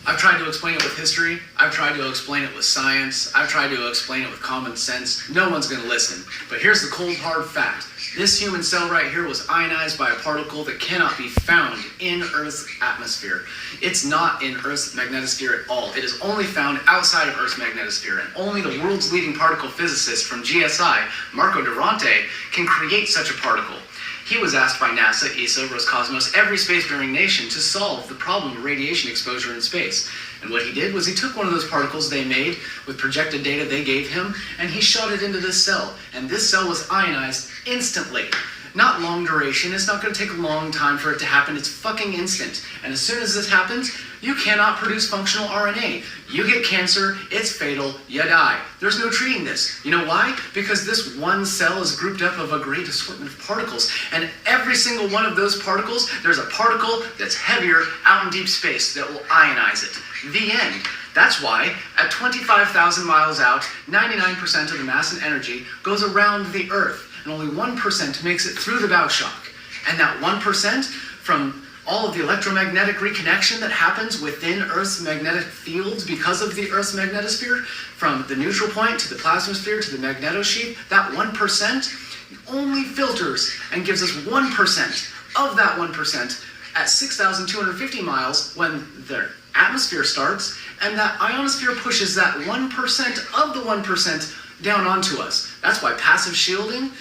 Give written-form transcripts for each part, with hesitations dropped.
I've tried to explain it with history. I've tried to explain it with science. I've tried to explain it with common sense. No one's going to listen. But here's the cold, hard fact. This human cell right here was ionized by a particle that cannot be found in Earth's atmosphere. It's not in Earth's magnetosphere at all. It is only found outside of Earth's magnetosphere, and only the world's leading particle physicist from GSI, Marco Durante, can create such a particle. He was asked by NASA, ESA, Roscosmos, every spacefaring nation to solve the problem of radiation exposure in space. And what he did was he took one of those particles they made with projected data they gave him, and he shot it into this cell. And this cell was ionized instantly. Not long duration. It's not going to take a long time for it to happen. It's fucking instant. And as soon as this happens, you cannot produce functional RNA. You get cancer, it's fatal, you die. There's no treating this. You know why? Because this one cell is grouped up of a great assortment of particles. And every single one of those particles, there's a particle that's heavier out in deep space that will ionize it. The end. That's why, at 25,000 miles out, 99% of the mass and energy goes around the Earth, and only 1% makes it through the bow shock. And that 1%, from all of the electromagnetic reconnection that happens within Earth's magnetic fields because of the Earth's magnetosphere, from the neutral point to the plasmasphere to the magnetosheath, that 1% only filters and gives us 1% of that 1% at 6,250 miles when the atmosphere starts, and that ionosphere pushes that 1% of the 1% down onto us. That's why passive shielding,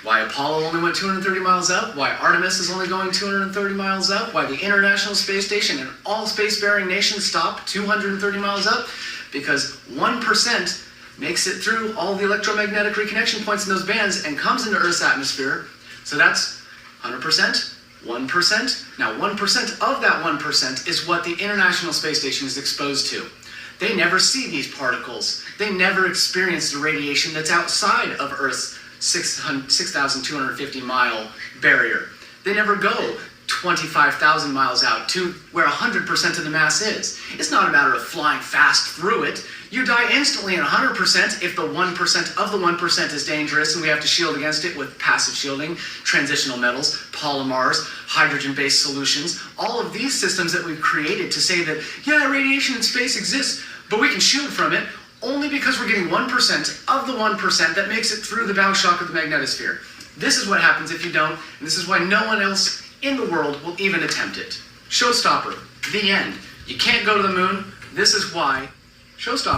why Apollo only went 230 miles up, why Artemis is only going 230 miles up, why the International Space Station and all spacefaring nations stop 230 miles up, because 1% makes it through all the electromagnetic reconnection points in those bands and comes into Earth's atmosphere. So that's 100%. 1%. Now 1% of that 1% is what the International Space Station is exposed to. They never see these particles. They never experience the radiation that's outside of Earth's 6,250 mile barrier. They never go 25,000 miles out to where 100% of the mass is. It's not a matter of flying fast through it. You die instantly at 100% if the 1% of the 1% is dangerous and we have to shield against it with passive shielding, transitional metals, polymers, hydrogen-based solutions, all of these systems that we've created to say that, yeah, radiation in space exists, but we can shield from it only because we're getting 1% of the 1% that makes it through the bow shock of the magnetosphere. This is what happens if you don't, and this is why no one else in the world will even attempt it. Showstopper. The end. You can't go to the moon. This is why. Showstopper.